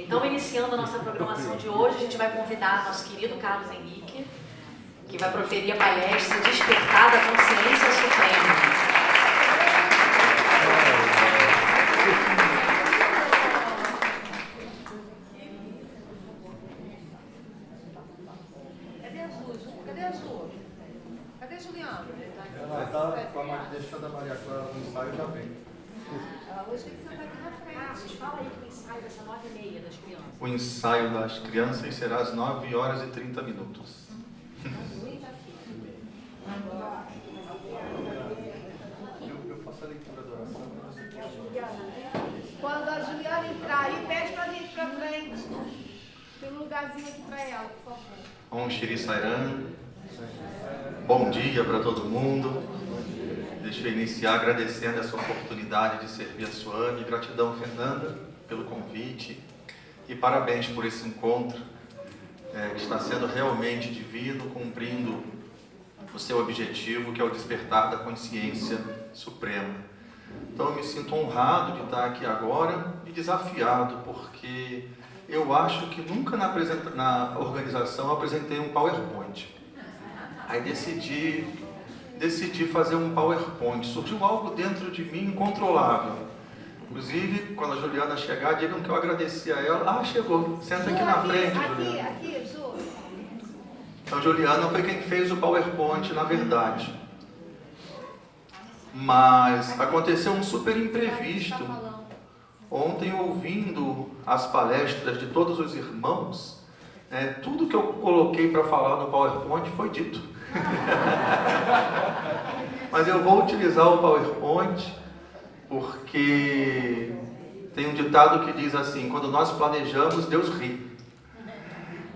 Então, iniciando a nossa programação de hoje, a gente vai convidar nosso querido Carlos Henrique, que vai proferir a palestra Despertar da Consciência Suprema. Ela está com a deixa da Maria Clara no ensaio já vem. Hoje tem que sentar aqui na frente. Fala aí que o ensaio vai ser 9h30 das crianças. O ensaio das crianças será às 9h30. Eu faço a leitura da oração. Quando a Juliana entrar aí, pede pra gente ir pra frente. Tem um lugarzinho aqui pra ela, por favor. Om Shri Sairam. Bom dia para todo mundo. Deixa eu iniciar agradecendo essa oportunidade de servir a Suami. Gratidão, Fernanda, pelo convite. E parabéns por esse encontro, que está sendo realmente divino, cumprindo o seu objetivo, que é o despertar da consciência suprema. Então eu me sinto honrado de estar aqui agora e desafiado, porque eu acho que nunca na organização eu apresentei um PowerPoint. Aí decidi fazer um PowerPoint. Surgiu algo dentro de mim incontrolável. Inclusive, quando a Juliana chegar, digam que eu agradeci a ela. Ah, chegou. Senta aqui na frente, Juliana. Aqui, Ju. Então, Juliana foi quem fez o PowerPoint, na verdade. Mas aconteceu um super imprevisto. Ontem, ouvindo as palestras de todos os irmãos, tudo que eu coloquei para falar no PowerPoint foi dito. Mas eu vou utilizar o PowerPoint porque tem um ditado que diz assim: quando nós planejamos, Deus ri.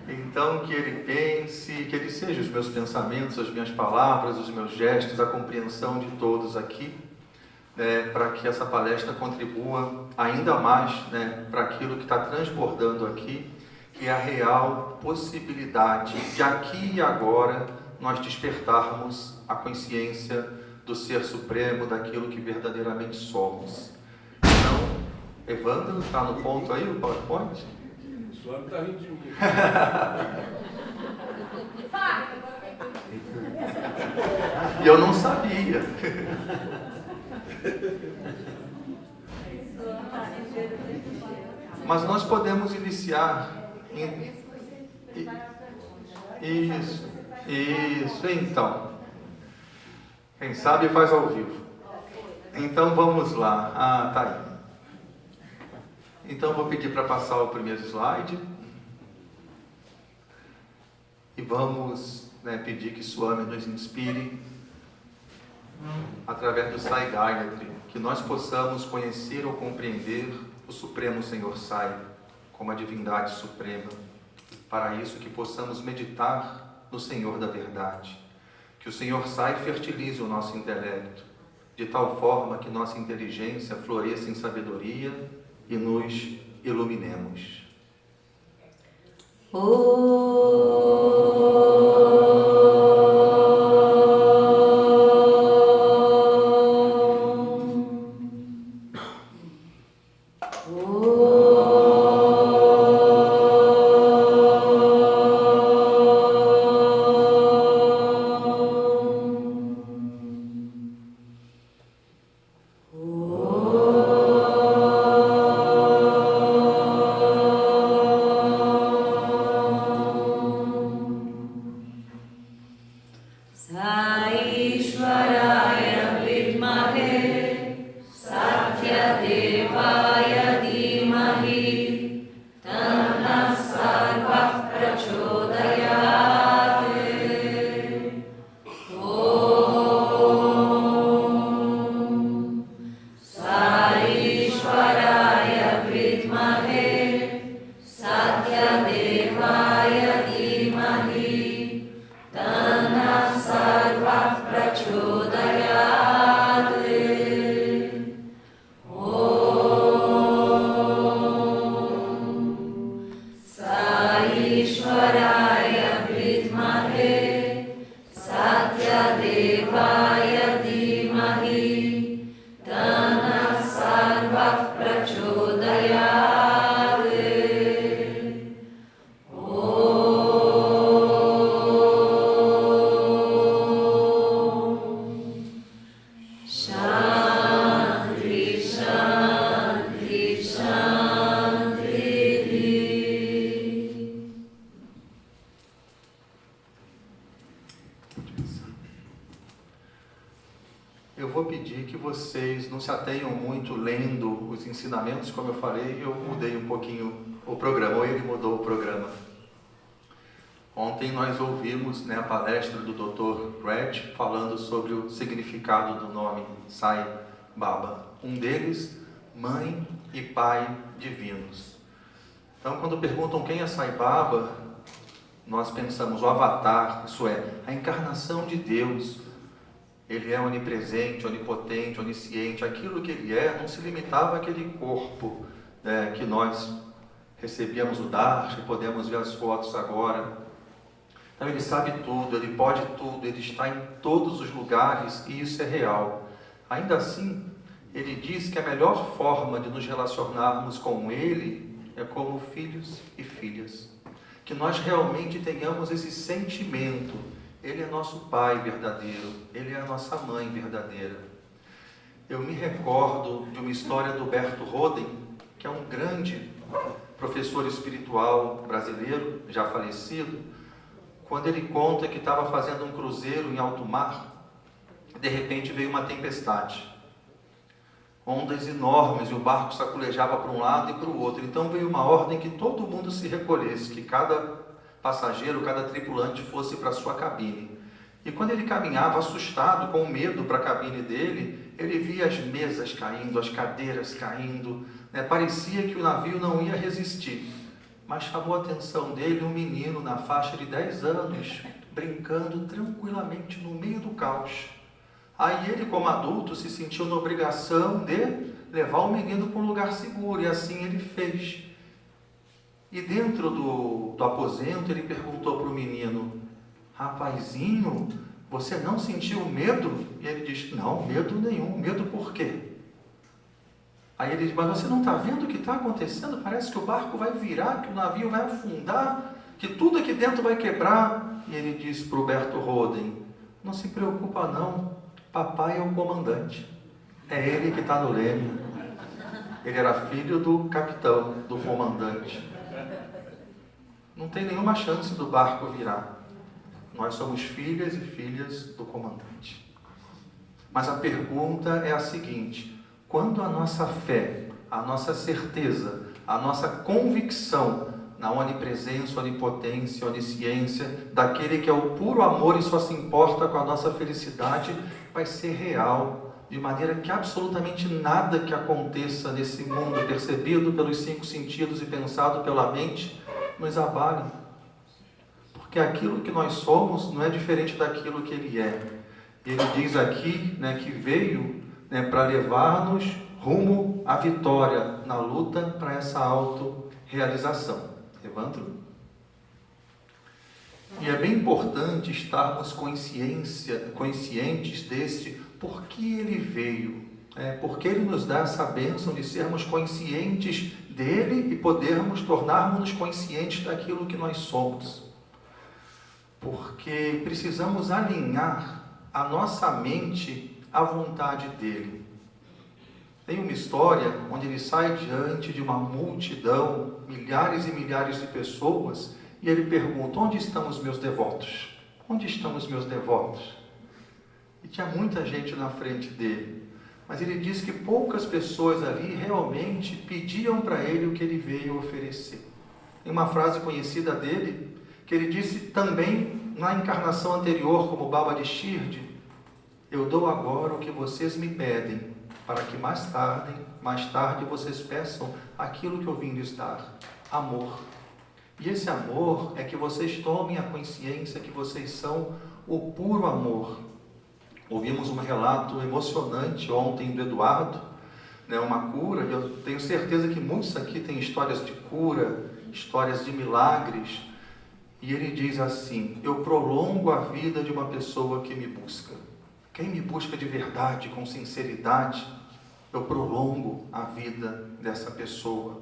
Então que Ele pense, que Ele seja os meus pensamentos, as minhas palavras, os meus gestos, a compreensão de todos aqui, para que essa palestra contribua ainda mais para aquilo que está transbordando aqui, que é a real possibilidade de aqui e agora nós despertarmos a consciência do Ser Supremo, daquilo que verdadeiramente somos. Então, Evandro, está no ponto aí o PowerPoint? O Suami está rindo de mim. E eu não sabia. Mas nós podemos iniciar. Isso, então. Quem sabe faz ao vivo. Então vamos lá. Ah, tá aí. Então vou pedir para passar o primeiro slide. E vamos pedir que Swami nos inspire através do Sai Gayatri, que nós possamos conhecer ou compreender o Supremo Senhor Sai como a divindade suprema. Para isso que possamos meditar no Senhor da Verdade. Que o Senhor Sai fertilize o nosso intelecto, de tal forma que nossa inteligência floresça em sabedoria e nos iluminemos. pedir que vocês não se atenham muito lendo os ensinamentos, como eu falei, eu mudei um pouquinho o programa, ou ele mudou o programa. Ontem nós ouvimos, né, a palestra do Dr. Red falando sobre o significado do nome Sai Baba. Um deles, mãe e pai divinos. Então, quando perguntam quem é Sai Baba, nós pensamos o avatar, isso é, a encarnação de Deus. Ele é onipresente, onipotente, onisciente. Aquilo que ele é não se limitava àquele corpo que nós recebíamos o Darshan e podemos ver as fotos agora. Então ele sabe tudo, ele pode tudo, ele está em todos os lugares e isso é real. Ainda assim, ele diz que a melhor forma de nos relacionarmos com ele é como filhos e filhas. Que nós realmente tenhamos esse sentimento. Ele é nosso pai verdadeiro, ele é a nossa mãe verdadeira. Eu me recordo de uma história do Berto Roden, que é um grande professor espiritual brasileiro, já falecido, quando ele conta que estava fazendo um cruzeiro em alto mar, de repente veio uma tempestade. Ondas enormes e o barco saculejava para um lado e para o outro. Então veio uma ordem que todo mundo se recolhesse, que cada passageiro, cada tripulante fosse para a sua cabine. E quando ele caminhava assustado, com medo para a cabine dele, ele via as mesas caindo, as cadeiras caindo, né? Parecia que o navio não ia resistir. Mas chamou a atenção dele um menino na faixa de 10 anos, brincando tranquilamente no meio do caos. Aí ele, como adulto, se sentiu na obrigação de levar o menino para um lugar seguro, e assim ele fez. E dentro do aposento, ele perguntou para o menino: rapazinho, você não sentiu medo? E ele disse: não, medo nenhum. Medo por quê? Aí ele diz: mas você não está vendo o que está acontecendo? Parece que o barco vai virar, que o navio vai afundar, que tudo aqui dentro vai quebrar. E ele disse para o Berto Roden: não se preocupa não, papai é o comandante. É ele que está no leme. Ele era filho do capitão, do comandante. Não tem nenhuma chance do barco virar. Nós somos filhas e filhas do comandante. Mas a pergunta é a seguinte: quando a nossa fé, a nossa certeza, a nossa convicção na onipresença, onipotência, onisciência, daquele que é o puro amor e só se importa com a nossa felicidade, vai ser real, de maneira que absolutamente nada que aconteça nesse mundo, percebido pelos 5 sentidos e pensado pela mente, nos abale. Porque aquilo que nós somos não é diferente daquilo que ele é. Ele diz aqui, né, que veio, né, para levar-nos rumo à vitória na luta para essa autorrealização. Evandro? E é bem importante estarmos conscientes desse por que ele veio, porque ele nos dá essa bênção de sermos conscientes dele e podermos tornarmos-nos conscientes daquilo que nós somos. Porque precisamos alinhar a nossa mente à vontade dele. Tem uma história onde ele sai diante de uma multidão, milhares e milhares de pessoas, e ele pergunta: onde estão os meus devotos? Onde estão os meus devotos? E tinha muita gente na frente dele. Mas ele diz que poucas pessoas ali realmente pediam para ele o que ele veio oferecer. Tem uma frase conhecida dele, que ele disse também na encarnação anterior, como Baba de Shirdi: eu dou agora o que vocês me pedem, para que mais tarde vocês peçam aquilo que eu vim lhes dar: amor. E esse amor é que vocês tomem a consciência que vocês são o puro amor. Ouvimos um relato emocionante ontem do Eduardo, né, uma cura, e eu tenho certeza que muitos aqui têm histórias de cura, histórias de milagres, e ele diz assim: eu prolongo a vida de uma pessoa que me busca. Quem me busca de verdade, com sinceridade, eu prolongo a vida dessa pessoa.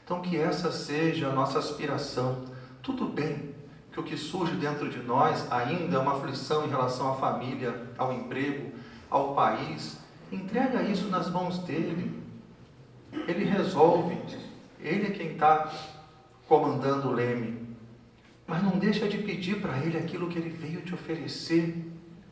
Então que essa seja a nossa aspiração. Tudo bem que o que surge dentro de nós ainda é uma aflição em relação à família, ao emprego, ao país. Entrega isso nas mãos dele. Ele resolve. Ele é quem está comandando o leme. Mas não deixa de pedir para ele aquilo que ele veio te oferecer,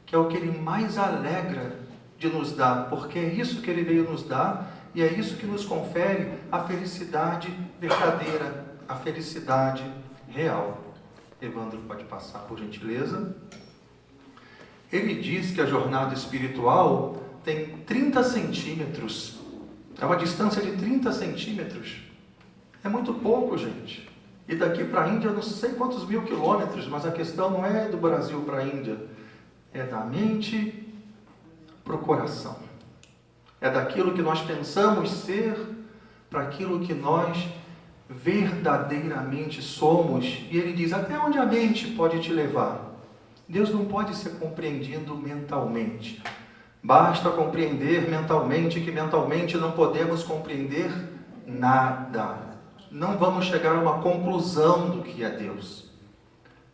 que é o que ele mais alegra de nos dar, porque é isso que Ele veio nos dar e é isso que nos confere a felicidade verdadeira, a felicidade real. Evandro, pode passar, por gentileza. Ele diz que a jornada espiritual tem 30 centímetros. É uma distância de 30 centímetros. É muito pouco, gente. E daqui para a Índia, não sei quantos mil quilômetros, mas a questão não é do Brasil para a Índia. É da mente para o coração. É daquilo que nós pensamos ser para aquilo que nós verdadeiramente somos. E ele diz, até onde a mente pode te levar? Deus não pode ser compreendido mentalmente. Basta compreender mentalmente que mentalmente não podemos compreender nada. Não vamos chegar a uma conclusão do que é Deus.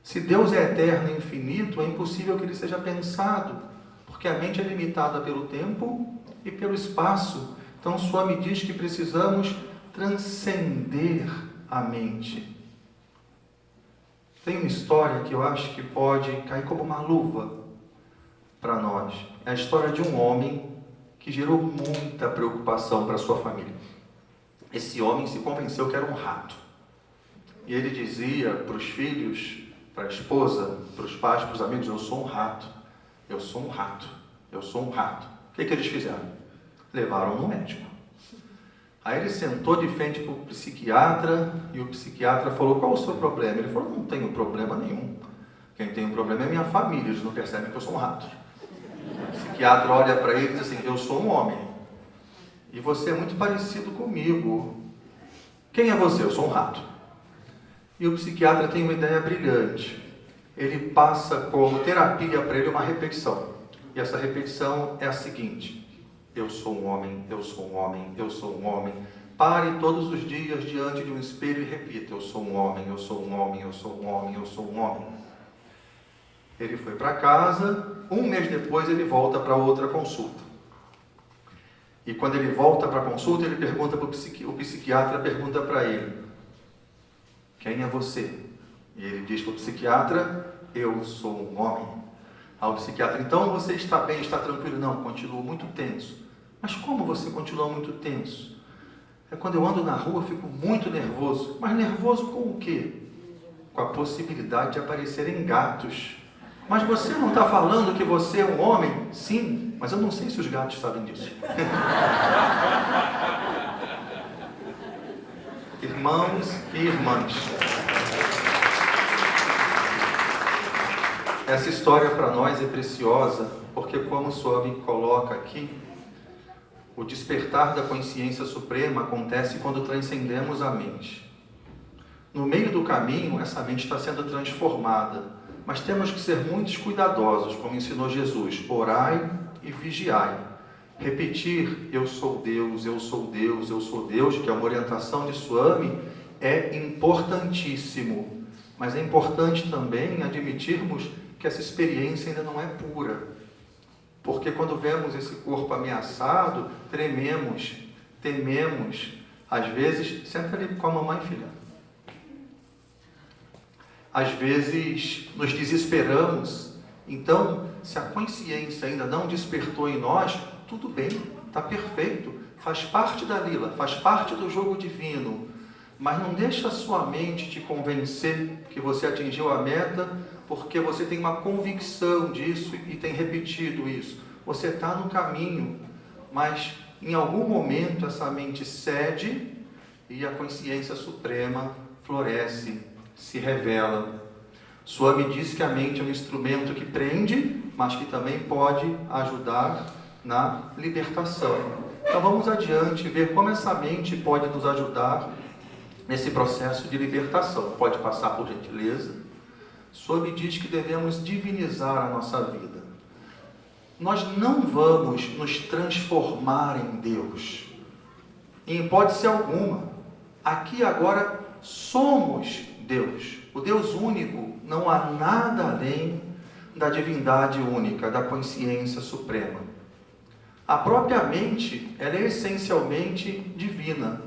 Se Deus é eterno e infinito, é impossível que Ele seja pensado, porque a mente é limitada pelo tempo e pelo espaço. Então, Swami diz que precisamos transcender a mente. Tem uma história que eu acho que pode cair como uma luva para nós. É a história de um homem que gerou muita preocupação para sua família. Esse homem se convenceu que era um rato. E ele dizia para os filhos, para a esposa, para os pais, para os amigos, eu sou um rato, eu sou um rato, eu sou um rato. O que eles fizeram? Levaram no médico. Aí ele sentou de frente para o psiquiatra e o psiquiatra falou, qual o seu problema? Ele falou, não tenho problema nenhum. Quem tem um problema é minha família, eles não percebem que eu sou um rato. O psiquiatra olha para ele e diz assim, eu sou um homem. E você é muito parecido comigo. Quem é você? Eu sou um rato. E o psiquiatra tem uma ideia brilhante. Ele passa como terapia para ele uma repetição. E essa repetição é a seguinte. Eu sou um homem, eu sou um homem, eu sou um homem. Pare todos os dias diante de um espelho e repita. Eu sou um homem, eu sou um homem, eu sou um homem, eu sou um homem. Ele foi para casa. Um mês depois ele volta para outra consulta. E quando ele volta para a consulta, ele pergunta para o psiquiatra pergunta para ele, quem é você? E ele diz para o psiquiatra, eu sou um homem. Ao psiquiatra, então você está bem, está tranquilo? Não, continuo muito tenso. Mas como você continua muito tenso? É quando eu ando na rua, fico muito nervoso. Mas nervoso com o quê? Com a possibilidade de aparecerem gatos. Mas você não está falando que você é um homem? Sim, mas eu não sei se os gatos sabem disso. Irmãos e irmãs, essa história para nós é preciosa, porque como o Swami coloca aqui, o despertar da consciência suprema acontece quando transcendemos a mente. No meio do caminho, essa mente está sendo transformada. Mas temos que ser muito cuidadosos, como ensinou Jesus. Orai e vigiai. Repetir, eu sou Deus, eu sou Deus, eu sou Deus, que é uma orientação de Swami, é importantíssimo. Mas é importante também admitirmos que essa experiência ainda não é pura. Porque quando vemos esse corpo ameaçado, trememos, tememos. Às vezes, senta ali com a mamãe, filha. Às vezes nos desesperamos. Então, se a consciência ainda não despertou em nós, tudo bem, está perfeito, faz parte da lila, faz parte do jogo divino, mas não deixa a sua mente te convencer que você atingiu a meta, porque você tem uma convicção disso e tem repetido isso. Você está no caminho, mas em algum momento essa mente cede e a consciência suprema floresce, se revela. Swami diz que a mente é um instrumento que prende, mas que também pode ajudar na libertação. Então vamos adiante ver como essa mente pode nos ajudar nesse processo de libertação. Pode passar, por gentileza. Swami diz que devemos divinizar a nossa vida. Nós não vamos nos transformar em Deus, em hipótese alguma. Aqui e agora somos Deus. O Deus único, não há nada além da divindade única, da consciência suprema. A própria mente, ela é essencialmente divina,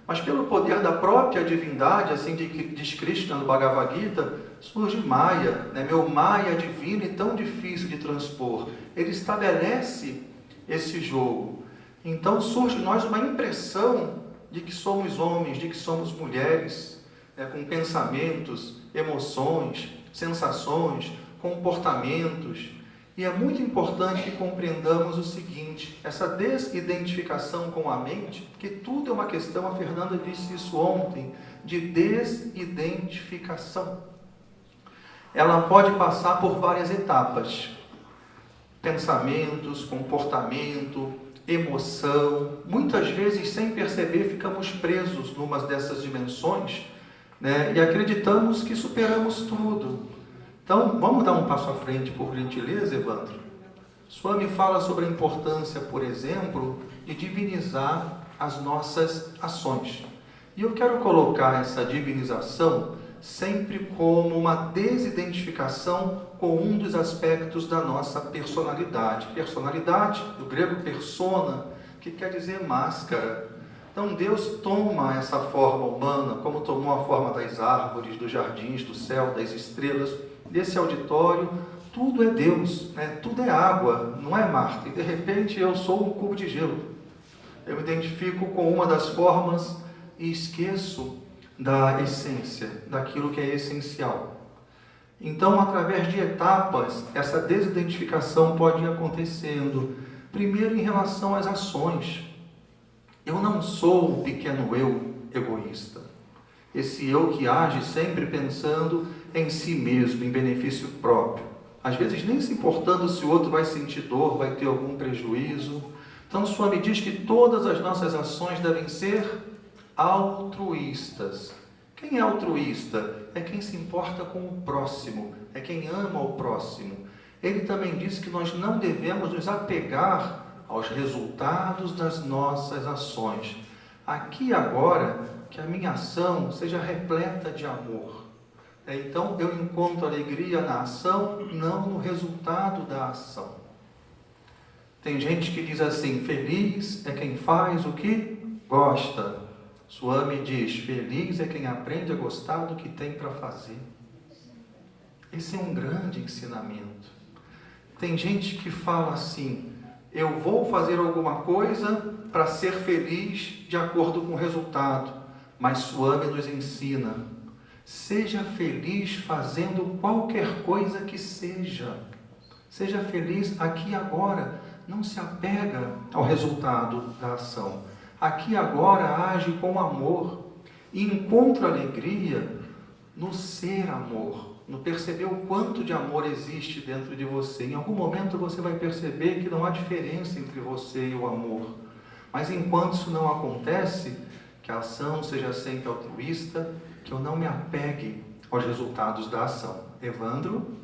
mas pelo poder da própria divindade, assim diz Krishna no Bhagavad Gita, surge Maya, né? Meu Maya divino e tão difícil de transpor. Ele estabelece esse jogo. Então surge em nós uma impressão de que somos homens, de que somos mulheres, com pensamentos, emoções, sensações, comportamentos. E é muito importante que compreendamos o seguinte, essa desidentificação com a mente, que tudo é uma questão, a Fernanda disse isso ontem, de desidentificação. Ela pode passar por várias etapas. Pensamentos, comportamento, emoção. Muitas vezes, sem perceber, ficamos presos numa dessas dimensões, né? E acreditamos que superamos tudo. Então, vamos dar um passo à frente, por gentileza, Evandro? Swami fala sobre a importância, por exemplo, de divinizar as nossas ações. E eu quero colocar essa divinização sempre como uma desidentificação com um dos aspectos da nossa personalidade. Personalidade, do grego persona, que quer dizer máscara. Então Deus toma essa forma humana, como tomou a forma das árvores, dos jardins, do céu, das estrelas, desse auditório. Tudo é Deus, né? Tudo é água, não é Marta. E de repente eu sou um cubo de gelo. Eu me identifico com uma das formas e esqueço da essência, daquilo que é essencial. Então, através de etapas, essa desidentificação pode ir acontecendo. Primeiro, em relação às ações. Eu não sou um pequeno eu egoísta. Esse eu que age sempre pensando em si mesmo, em benefício próprio. Às vezes nem se importando se o outro vai sentir dor, vai ter algum prejuízo. Então, Swami diz que todas as nossas ações devem ser altruístas. Quem é altruísta? É quem se importa com o próximo, é quem ama o próximo. Ele também diz que nós não devemos nos apegar aos resultados das nossas ações. Aqui agora, que a minha ação seja repleta de amor. Então, eu encontro alegria na ação, não no resultado da ação. Tem gente que diz assim, feliz é quem faz o que gosta. Swami diz, feliz é quem aprende a gostar do que tem para fazer. Esse é um grande ensinamento. Tem gente que fala assim, eu vou fazer alguma coisa para ser feliz de acordo com o resultado. Mas Swami nos ensina, seja feliz fazendo qualquer coisa que seja. Seja feliz aqui e agora. Não se apega ao resultado da ação. Aqui e agora age com amor. E encontra alegria no ser amor. No perceber o quanto de amor existe dentro de você. Em algum momento você vai perceber que não há diferença entre você e o amor. Mas enquanto isso não acontece, que a ação seja sempre altruísta, que eu não me apegue aos resultados da ação. Evandro,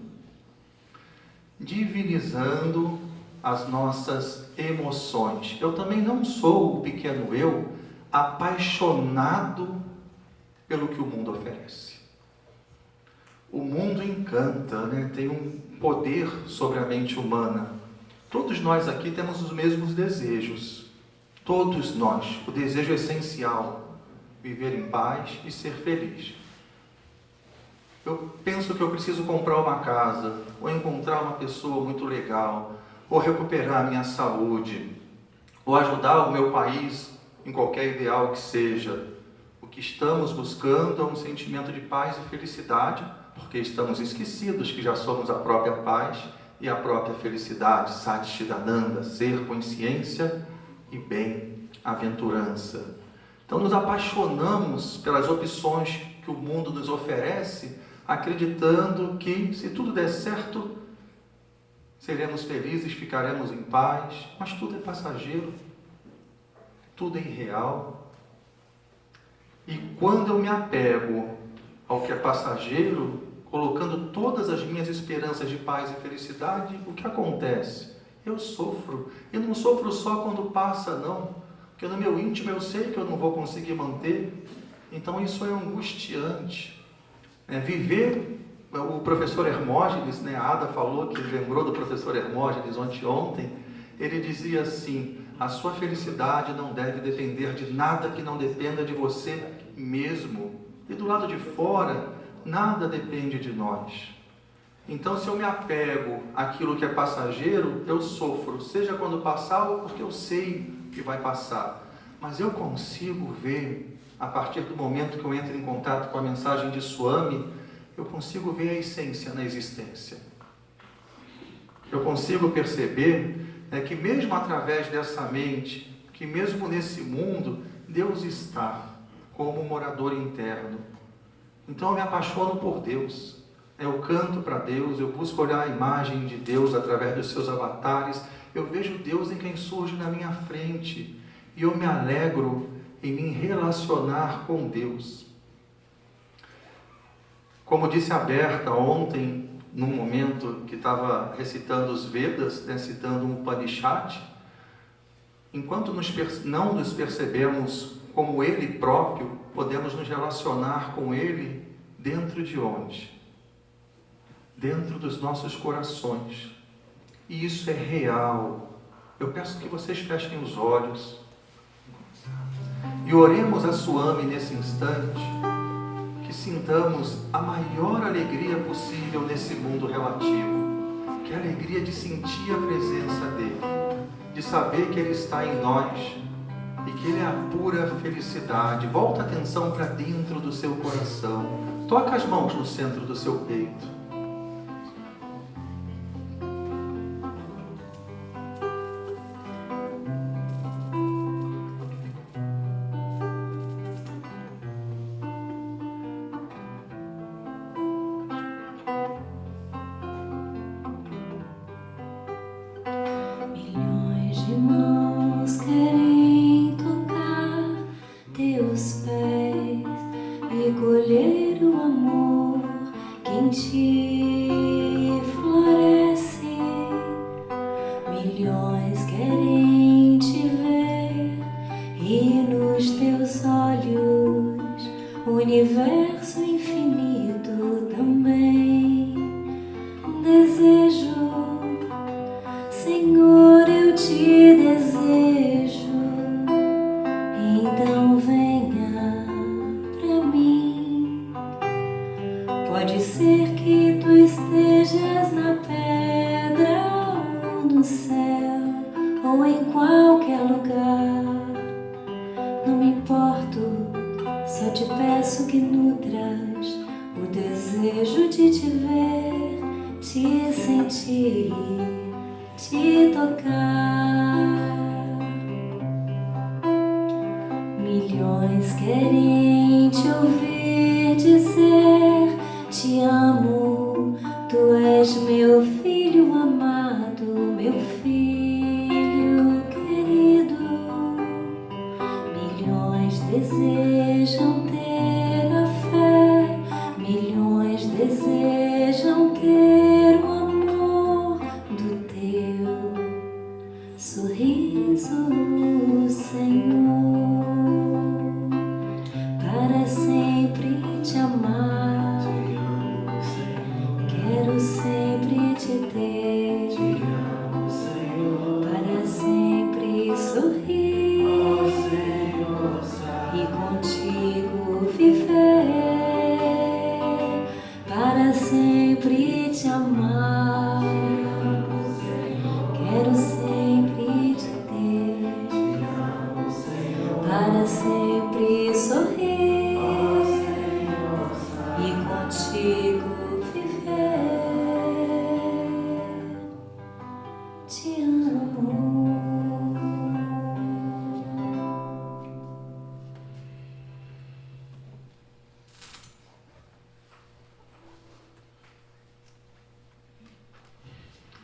divinizando as nossas emoções. Eu também não sou o pequeno eu apaixonado pelo que o mundo oferece. O mundo encanta, né? Tem um poder sobre a mente humana. Todos nós aqui temos os mesmos desejos. Todos nós. O desejo essencial, viver em paz e ser feliz. Eu penso que eu preciso comprar uma casa, ou encontrar uma pessoa muito legal, ou recuperar a minha saúde, ou ajudar o meu país em qualquer ideal que seja. O que estamos buscando é um sentimento de paz e felicidade, porque estamos esquecidos que já somos a própria paz e a própria felicidade, Satchidananda, ser, consciência e bem-aventurança. Então nos apaixonamos pelas opções que o mundo nos oferece, acreditando que se tudo der certo, seremos felizes, ficaremos em paz, mas tudo é passageiro, tudo é irreal. E quando eu me apego ao que é passageiro, colocando todas as minhas esperanças de paz e felicidade, o que acontece? Eu sofro. Eu não sofro só quando passa, não. Porque no meu íntimo eu sei que eu não vou conseguir manter. Então isso é angustiante. Viver... O professor Hermógenes, né, a Ada falou que lembrou do professor Hermógenes ontem, ele dizia assim, a sua felicidade não deve depender de nada que não dependa de você mesmo. E do lado de fora, nada depende de nós. Então, se eu me apego àquilo que é passageiro, eu sofro, seja quando passar ou porque eu sei que vai passar. Mas eu consigo ver, a partir do momento que eu entro em contato com a mensagem de Swami, eu consigo ver a essência na existência. Eu consigo perceber que mesmo através dessa mente, que mesmo nesse mundo, Deus está como morador interno. Então eu me apaixono por Deus. Eu canto para Deus, eu busco olhar a imagem de Deus através dos seus avatares. Eu vejo Deus em quem surge na minha frente. E eu me alegro em me relacionar com Deus. Como disse a Berta ontem, num momento que estava recitando os Vedas, citando um Upanishad, enquanto não nos percebemos como Ele próprio, podemos nos relacionar com Ele dentro de onde? Dentro dos nossos corações. E isso é real. Eu peço que vocês fechem os olhos e oremos a Swami nesse instante, que sintamos a maior alegria possível nesse mundo relativo, que é a alegria de sentir a presença dele, de saber que ele está em nós e que ele é a pura felicidade. Volta a atenção para dentro do seu coração, toca as mãos no centro do seu peito.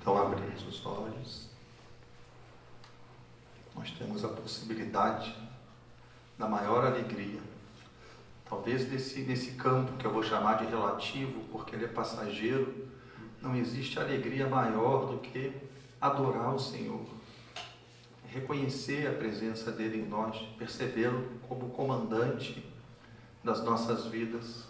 Então abrimos os olhos. Nós temos a possibilidade da maior alegria. Talvez nesse campo que eu vou chamar de relativo, porque ele é passageiro, não existe alegria maior do que adorar o Senhor. Reconhecer a presença dele em nós, percebê-lo como comandante das nossas vidas.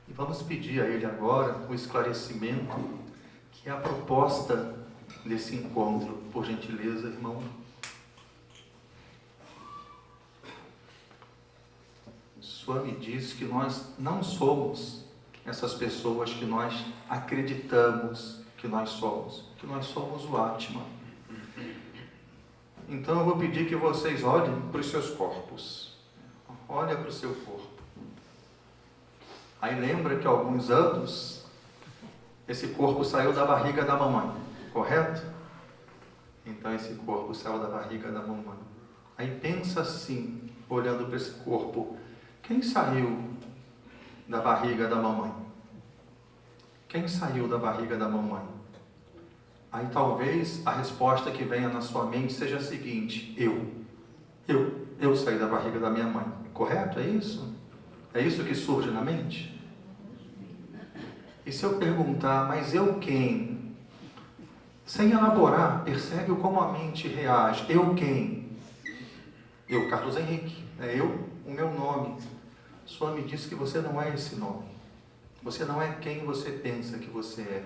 E vamos pedir a ele agora o esclarecimento, que é a proposta desse encontro. Por gentileza, irmão. Swami diz que nós não somos essas pessoas que nós acreditamos que nós somos o Atman. Então eu vou pedir que vocês olhem para os seus corpos. Olha para o seu corpo. Aí lembra que há alguns anos esse corpo saiu da barriga da mamãe, correto? Então esse corpo saiu da barriga da mamãe. Aí pensa assim, olhando para esse corpo, quem saiu da barriga da mamãe? Quem saiu da barriga da mamãe? Aí talvez a resposta que venha na sua mente seja a seguinte: eu saí da barriga da minha mãe. Correto? É isso? É isso que surge na mente? E se eu perguntar, mas eu quem? Sem elaborar, percebe como a mente reage. Eu quem? Eu, Carlos Henrique. É eu, o meu nome. Só me disse que você não é esse nome. Você não é quem você pensa que você é.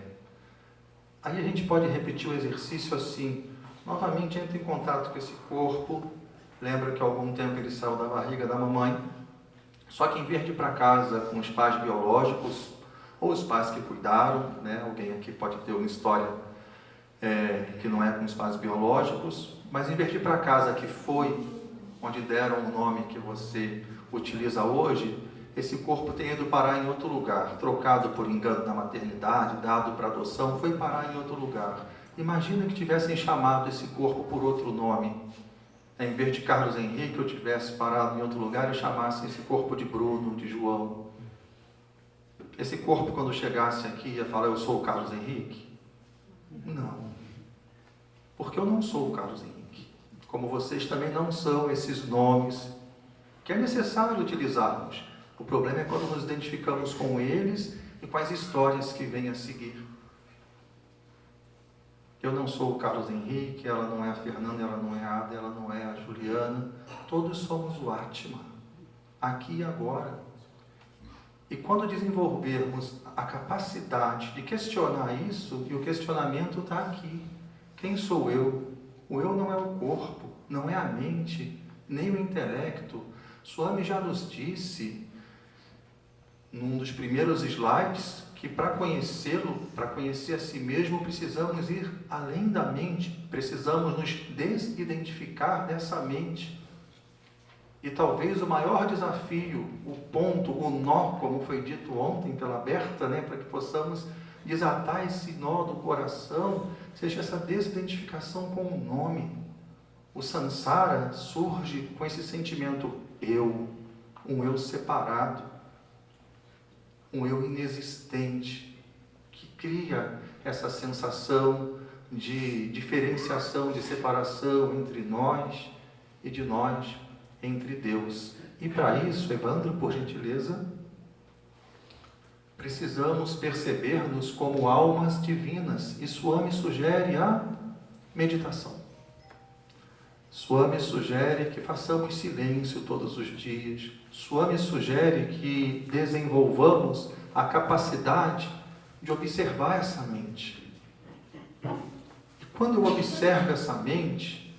Aí a gente pode repetir o exercício assim. Novamente entra em contato com esse corpo. Lembra que há algum tempo ele saiu da barriga da mamãe. Só que em vez de ir para casa com os pais biológicos, ou os pais que cuidaram, né? Alguém aqui pode ter uma história que não é com os pais biológicos, mas em vez de ir para casa que foi, onde deram o nome que você utiliza hoje, esse corpo tem ido parar em outro lugar, trocado por engano na maternidade, dado para adoção, foi parar em outro lugar. Imagina que tivessem chamado esse corpo por outro nome. Em vez de Carlos Henrique, eu tivesse parado em outro lugar e chamasse esse corpo de Bruno, de João. Esse corpo, quando chegasse aqui, ia falar, eu sou o Carlos Henrique? Não. Porque eu não sou o Carlos Henrique. Como vocês também não são esses nomes que é necessário utilizarmos. O problema é quando nos identificamos com eles e com as histórias que vêm a seguir. Eu não sou o Carlos Henrique, ela não é a Fernanda, ela não é a Ada, ela não é a Juliana. Todos somos o Atman, aqui e agora. E quando desenvolvermos a capacidade de questionar isso, e o questionamento está aqui. Quem sou eu? O eu não é o corpo, não é a mente, nem o intelecto. Swami já nos disse, num dos primeiros slides, que para conhecê-lo, para conhecer a si mesmo, precisamos ir além da mente, precisamos nos desidentificar dessa mente. E talvez o maior desafio, o ponto, o nó, como foi dito ontem pela Berta, né, para que possamos desatar esse nó do coração, seja essa desidentificação com o nome. O samsara surge com esse sentimento eu, um eu separado, um eu inexistente, que cria essa sensação de diferenciação, de separação entre nós e de nós entre Deus. E para isso, Evandro, por gentileza, precisamos perceber-nos como almas divinas. E Swami sugere a meditação. Swami sugere que façamos silêncio todos os dias. Swami sugere que desenvolvamos a capacidade de observar essa mente. E quando eu observo essa mente,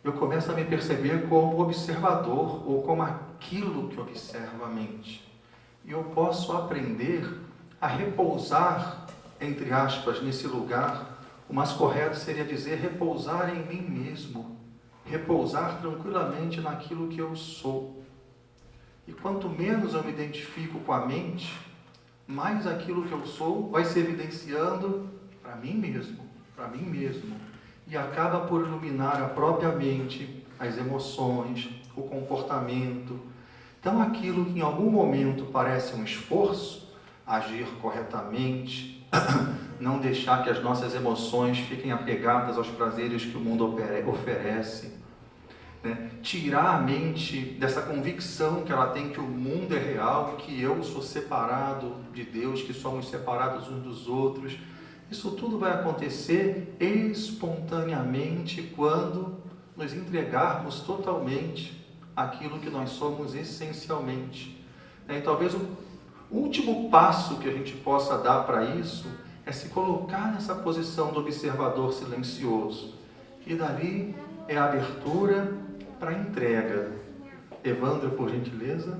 eu começo a me perceber como observador, ou como aquilo que observa a mente. E eu posso aprender a repousar, entre aspas, nesse lugar. O mais correto seria dizer repousar em mim mesmo. Repousar tranquilamente naquilo que eu sou. E quanto menos eu me identifico com a mente, mais aquilo que eu sou vai se evidenciando para mim mesmo. E acaba por iluminar a própria mente, as emoções, o comportamento. Então aquilo que em algum momento parece um esforço, agir corretamente, não deixar que as nossas emoções fiquem apegadas aos prazeres que o mundo oferece, né? Tirar a mente dessa convicção que ela tem que o mundo é real, que eu sou separado de Deus, que somos separados uns dos outros. Isso tudo vai acontecer espontaneamente quando nos entregarmos totalmente àquilo que nós somos essencialmente. E talvez o último passo que a gente possa dar para isso é se colocar nessa posição do observador silencioso. E dali é a abertura para a entrega. Evandro, por gentileza.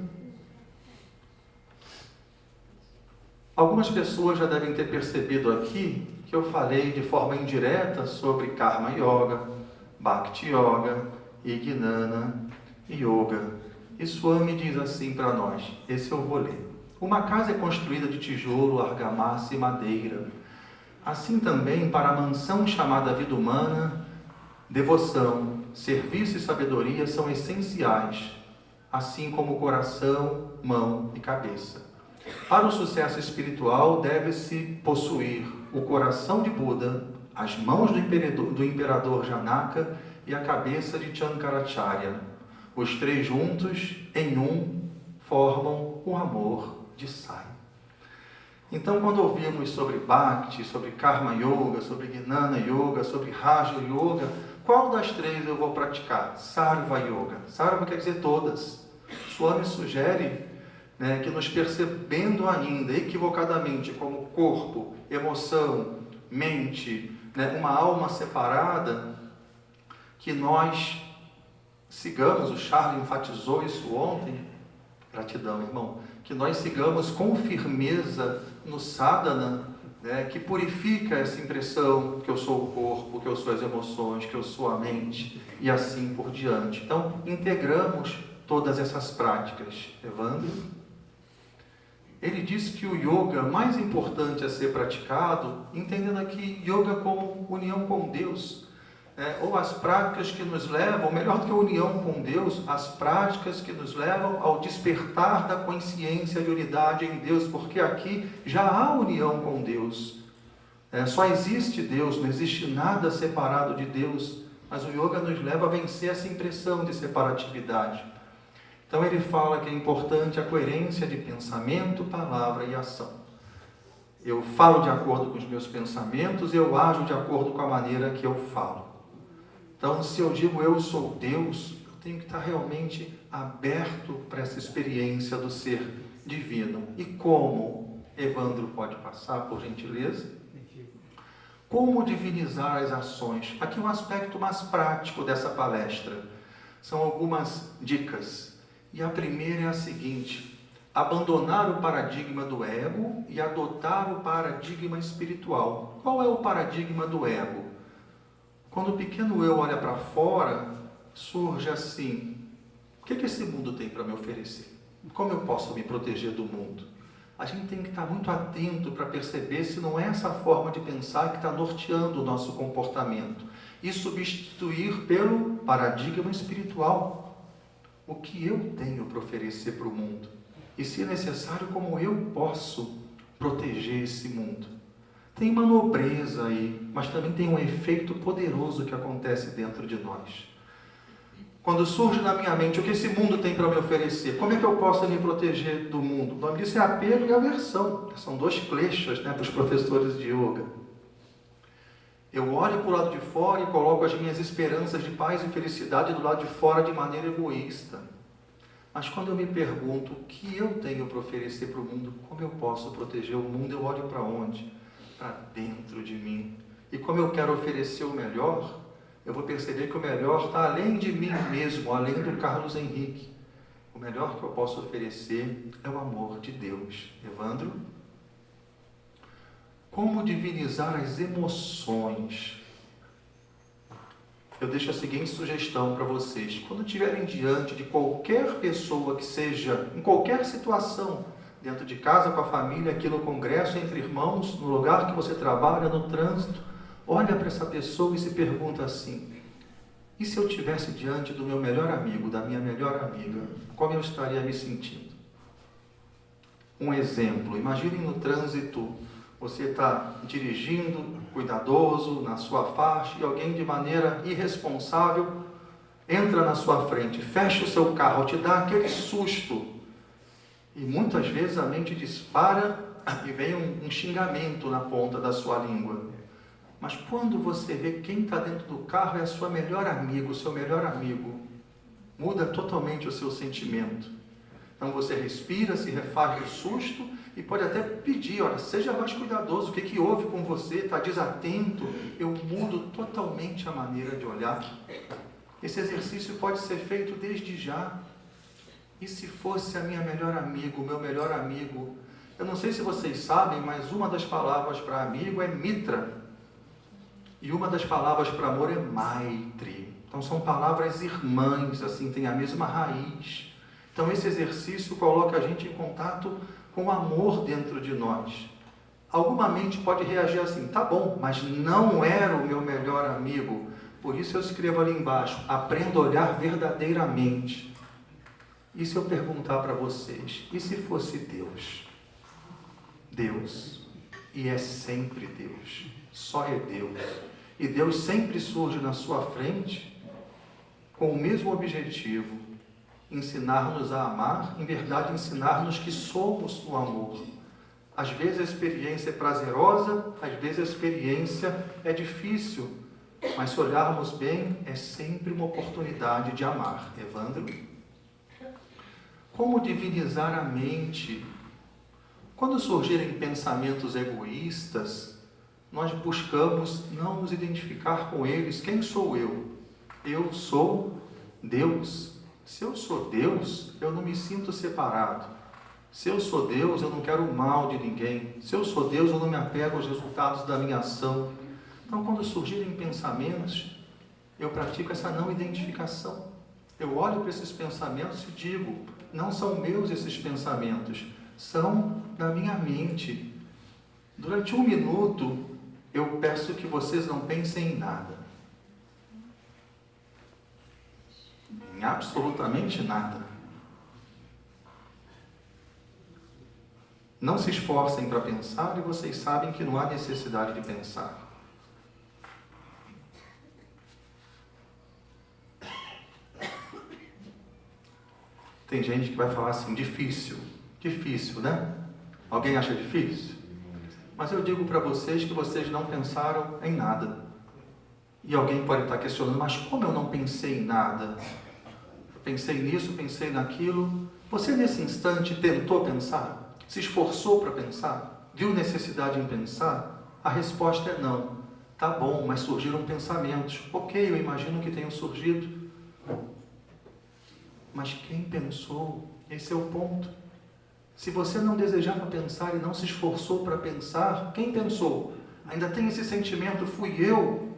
Algumas pessoas já devem ter percebido aqui que eu falei de forma indireta sobre Karma Yoga, Bhakti Yoga e Jnana Yoga. E Swami diz assim para nós, esse eu vou ler. Uma casa é construída de tijolo, argamassa e madeira. Assim também, para a mansão chamada vida humana, devoção, serviço e sabedoria são essenciais, assim como o coração, mão e cabeça. Para o sucesso espiritual, deve-se possuir o coração de Buda, as mãos do imperador Janaka e a cabeça de Shankaracharya. Os três juntos, em um, formam o amor de Sai. Então, quando ouvimos sobre Bhakti, sobre Karma Yoga, sobre Jnana Yoga, sobre Raja Yoga, qual das três eu vou praticar? Sarva Yoga. Sarva quer dizer todas. Swami sugere, que nos percebendo ainda equivocadamente como corpo, emoção, mente, uma alma separada, que nós sigamos, o Charlie enfatizou isso ontem, gratidão, irmão, que nós sigamos com firmeza no sadhana, que purifica essa impressão que eu sou o corpo, que eu sou as emoções, que eu sou a mente, e assim por diante. Então, integramos todas essas práticas. Evandro? Ele diz que o yoga mais importante a ser praticado, entendendo aqui yoga como união com Deus, ou as práticas que nos levam, melhor do que a união com Deus, as práticas que nos levam ao despertar da consciência de unidade em Deus, porque aqui já há união com Deus. Só existe Deus, não existe nada separado de Deus, mas o yoga nos leva a vencer essa impressão de separatividade. Então ele fala que é importante a coerência de pensamento, palavra e ação. Eu falo de acordo com os meus pensamentos, eu ajo de acordo com a maneira que eu falo. Então, se eu digo eu sou Deus, eu tenho que estar realmente aberto para essa experiência do ser divino. E como? Evandro pode passar, por gentileza? Como divinizar as ações? Aqui um aspecto mais prático dessa palestra. São algumas dicas. E a primeira é a seguinte: abandonar o paradigma do ego e adotar o paradigma espiritual. Qual é o paradigma do ego? Quando o pequeno eu olha para fora, surge assim: o que esse mundo tem para me oferecer? Como eu posso me proteger do mundo? A gente tem que estar muito atento para perceber se não é essa forma de pensar que está norteando o nosso comportamento e substituir pelo paradigma espiritual. O que eu tenho para oferecer para o mundo? E, se necessário, como eu posso proteger esse mundo? Tem uma nobreza aí, mas também tem um efeito poderoso que acontece dentro de nós. Quando surge na minha mente o que esse mundo tem para me oferecer, como é que eu posso me proteger do mundo? O nome disso é apego e aversão. São dois kleshas, para os professores de yoga. Eu olho para o lado de fora e coloco as minhas esperanças de paz e felicidade do lado de fora de maneira egoísta. Mas quando eu me pergunto o que eu tenho para oferecer para o mundo, como eu posso proteger o mundo, eu olho para onde? Para dentro de mim. E como eu quero oferecer o melhor, eu vou perceber que o melhor está além de mim mesmo, além do Carlos Henrique. O melhor que eu posso oferecer é o amor de Deus. Evandro? Como divinizar as emoções? Eu deixo a seguinte sugestão para vocês. Quando estiverem diante de qualquer pessoa que seja, em qualquer situação, dentro de casa, com a família, aqui no congresso, entre irmãos, no lugar que você trabalha, no trânsito, olha para essa pessoa e se pergunta assim: e se eu estivesse diante do meu melhor amigo, da minha melhor amiga, como eu estaria me sentindo? Um exemplo, imaginem no trânsito, você está dirigindo, cuidadoso, na sua faixa, e alguém de maneira irresponsável entra na sua frente, fecha o seu carro, te dá aquele susto. E muitas vezes a mente dispara e vem um xingamento na ponta da sua língua. Mas quando você vê quem está dentro do carro é a sua melhor amiga, o seu melhor amigo, muda totalmente o seu sentimento. Então você respira, se refaz do susto e pode até pedir: olha, seja mais cuidadoso, o que houve com você? Está desatento? Eu mudo totalmente a maneira de olhar. Esse exercício pode ser feito desde já. E se fosse a minha melhor amiga, o meu melhor amigo, Eu não sei se vocês sabem, mas uma das palavras para amigo é mitra. E uma das palavras para amor é maitri. Então são palavras irmãs, assim, tem a mesma raiz. Então esse exercício coloca a gente em contato com o amor dentro de nós. Alguma mente pode reagir assim, tá bom, mas não era o meu melhor amigo. Por isso eu escrevo ali embaixo, aprenda a olhar verdadeiramente. E se eu perguntar para vocês, e se fosse Deus? Deus. E é sempre Deus. Só é Deus. E Deus sempre surge na sua frente com o mesmo objetivo, ensinar-nos a amar, em verdade ensinar-nos que somos o amor. Às vezes a experiência é prazerosa, às vezes a experiência é difícil, mas se olharmos bem, é sempre uma oportunidade de amar. Evandro? Como divinizar a mente? Quando surgirem pensamentos egoístas, nós buscamos não nos identificar com eles. Quem sou eu? Eu sou Deus. Se eu sou Deus, eu não me sinto separado. Se eu sou Deus, eu não quero o mal de ninguém. Se eu sou Deus, eu não me apego aos resultados da minha ação. Então, quando surgirem pensamentos, eu pratico essa não identificação. Eu olho para esses pensamentos e digo, não são meus esses pensamentos, são da minha mente. Durante 1 minuto, eu peço que vocês não pensem em nada. Em absolutamente nada. Não se esforcem para pensar e vocês sabem que não há necessidade de pensar. Tem gente que vai falar assim, difícil. Difícil, né? Alguém acha difícil? Mas eu digo para vocês que vocês não pensaram em nada. E alguém pode estar questionando, mas como eu não pensei em nada? Eu pensei nisso, pensei naquilo. Você nesse instante tentou pensar? Se esforçou para pensar? Viu necessidade em pensar? A resposta é não. Tá bom, mas surgiram pensamentos. Ok, eu imagino que tenham surgido. Mas quem pensou? Esse é o ponto. Se você não desejava pensar e não se esforçou para pensar, quem pensou? Ainda tem esse sentimento, fui eu.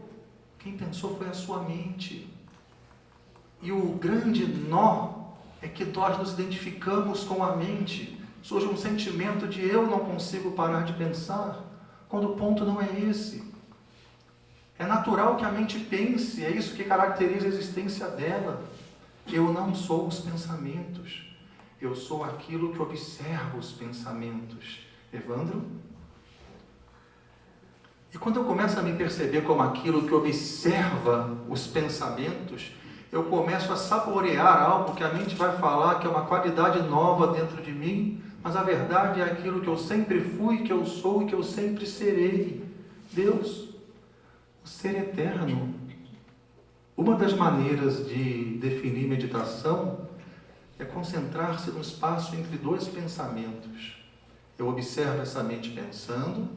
Quem pensou foi a sua mente. E o grande nó é que nós nos identificamos com a mente. Surge um sentimento de eu não consigo parar de pensar, quando o ponto não é esse. É natural que a mente pense, é isso que caracteriza a existência dela. Eu não sou os pensamentos, eu sou aquilo que observa os pensamentos. Evandro? E quando eu começo a me perceber como aquilo que observa os pensamentos, eu começo a saborear algo que a mente vai falar que é uma qualidade nova dentro de mim, mas a verdade é aquilo que eu sempre fui, que eu sou e que eu sempre serei. Deus, o ser eterno. Uma das maneiras de definir meditação é concentrar-se no espaço entre 2 pensamentos. Eu observo essa mente pensando,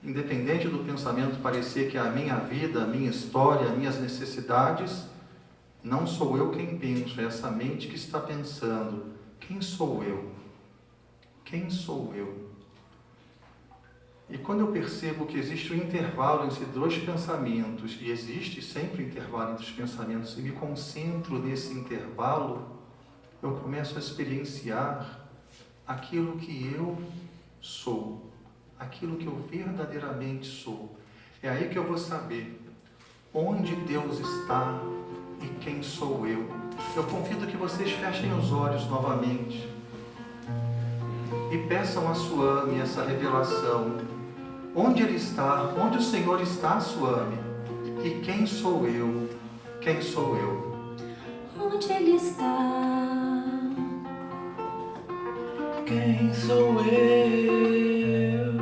independente do pensamento parecer que é a minha vida, a minha história, as minhas necessidades, não sou eu quem penso, é essa mente que está pensando. Quem sou eu? Quem sou eu? E quando eu percebo que existe um intervalo entre 2 pensamentos, e existe sempre intervalo entre os pensamentos, e me concentro nesse intervalo, eu começo a experienciar aquilo que eu sou, aquilo que eu verdadeiramente sou. É aí que eu vou saber onde Deus está e quem sou eu. Eu convido que vocês fechem os olhos novamente e peçam a Suame essa revelação. Onde Ele está? Onde o Senhor está, Suame? E quem sou eu? Quem sou eu? Onde Ele está? Quem sou eu?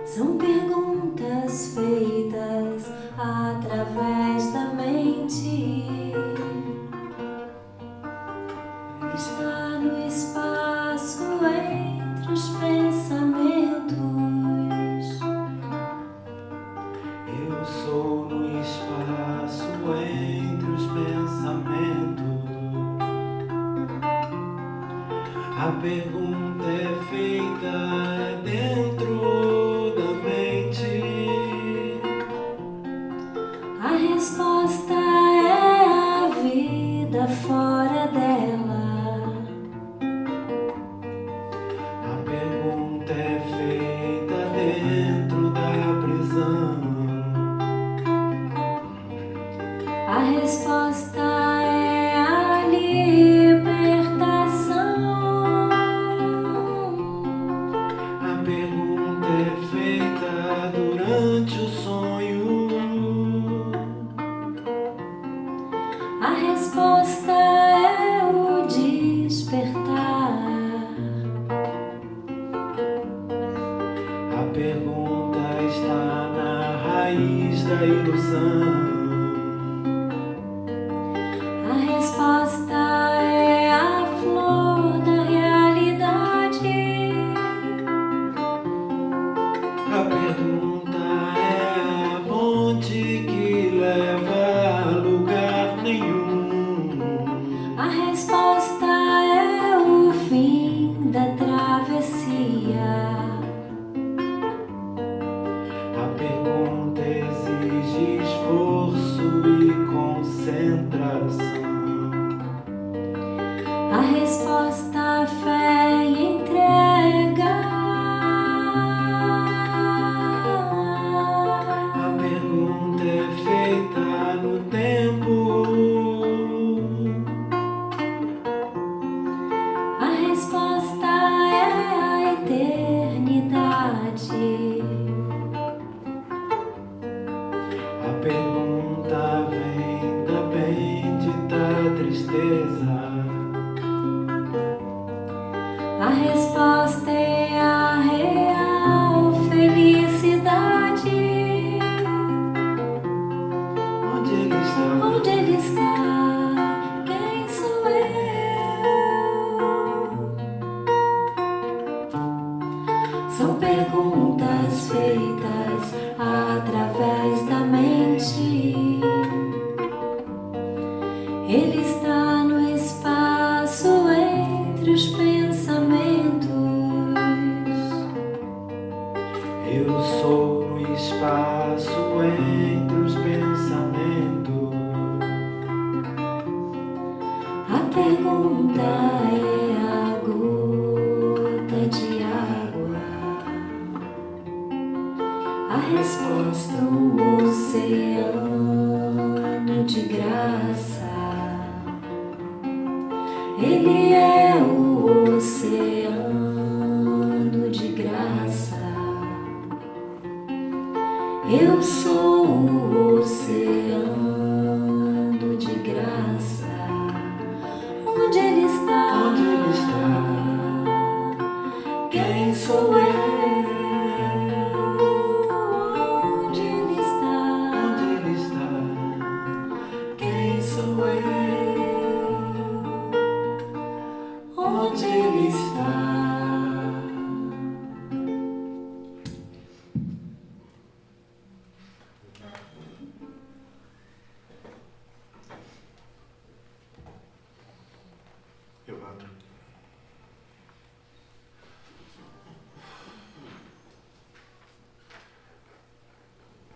São perguntas feitas através da mente. Está no espaço entre os pensamentos. Eu sou no espaço entre os pensamentos. A pergunta é feita dentro da mente. A resposta é a vida fora dela. A pergunta é feita dentro da prisão. A resposta é a libertação. A pergunta é feita durante o sonho. A resposta é o despertar. A pergunta está na raiz da ilusão. A resposta é a flor da realidade. A pergunta é a ponte que leva a lugar nenhum. A resposta é o fim da travessia. A pergunta exige esforço e concentração. A resposta à fé e entrega. A pergunta é feita no tempo. A resposta é a eternidade. A pergunta vem da bendita tristeza. A resposta é a real felicidade. Onde ele está? Onde ele está? Quem sou eu? São perguntas feitas através da mente. Ele está no espaço entre os pensamentos. Eu sou no espaço entre os pensamentos. A pergunta é a gota de água. A resposta um oceano de graça. Ele é o oceano de graça. Eu sou o oceano de graça. Onde ele está? Onde ele está? Quem sou eu? Onde ele está? Onde ele está? Quem sou eu? Onde ele está? Evandro.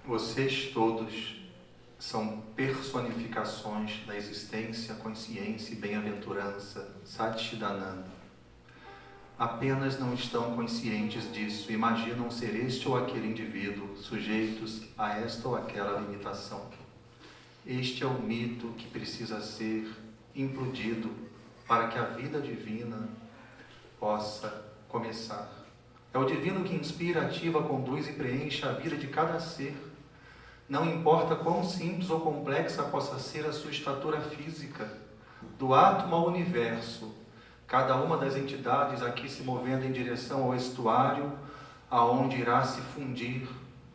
Vocês todos são personificações da existência, consciência e bem-aventurança, Satchidananda. Apenas não estão conscientes disso, imaginam ser este ou aquele indivíduo, sujeitos a esta ou aquela limitação. Este é o mito que precisa ser implodido para que a vida divina possa começar. É o divino que inspira, ativa, conduz e preenche a vida de cada ser. Não importa quão simples ou complexa possa ser a sua estatura física, do átomo ao universo, cada uma das entidades aqui se movendo em direção ao estuário, aonde irá se fundir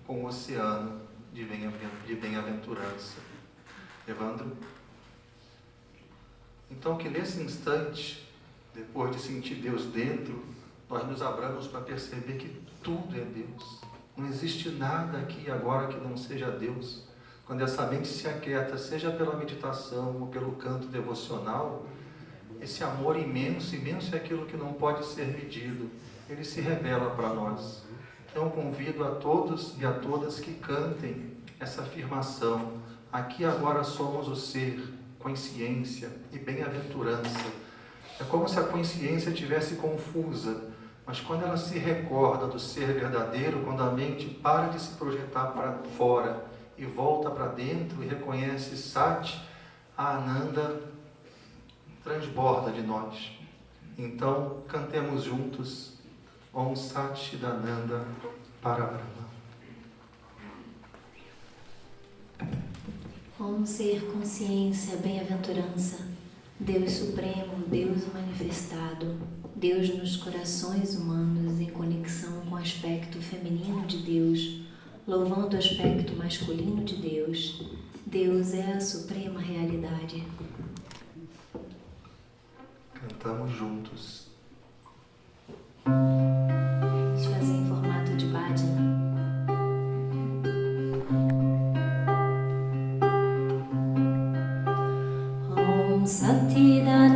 com o oceano de bem-aventurança. Evandro? Então que nesse instante, depois de sentir Deus dentro, nós nos abramos para perceber que tudo é Deus. Não existe nada aqui e agora que não seja Deus. Quando essa mente se aquieta, seja pela meditação ou pelo canto devocional, Esse amor imenso, imenso é aquilo que não pode ser medido. Ele se revela para nós. Então convido a todos e a todas que cantem essa afirmação. Aqui agora somos o ser, consciência e bem-aventurança. É como se a consciência estivesse confusa, mas quando ela se recorda do ser verdadeiro, quando a mente para de se projetar para fora e volta para dentro e reconhece Sat, a Ananda transborda de nós. Então, cantemos juntos Om Sat Chidananda Parabrahma. Om ser consciência, bem-aventurança, Deus supremo, Deus manifestado, Deus nos corações humanos em conexão com o aspecto feminino de Deus, louvando o aspecto masculino de Deus. Deus é a suprema realidade. Cantamos juntos. Vamos fazer em formato de bhajana. Om Satchidananda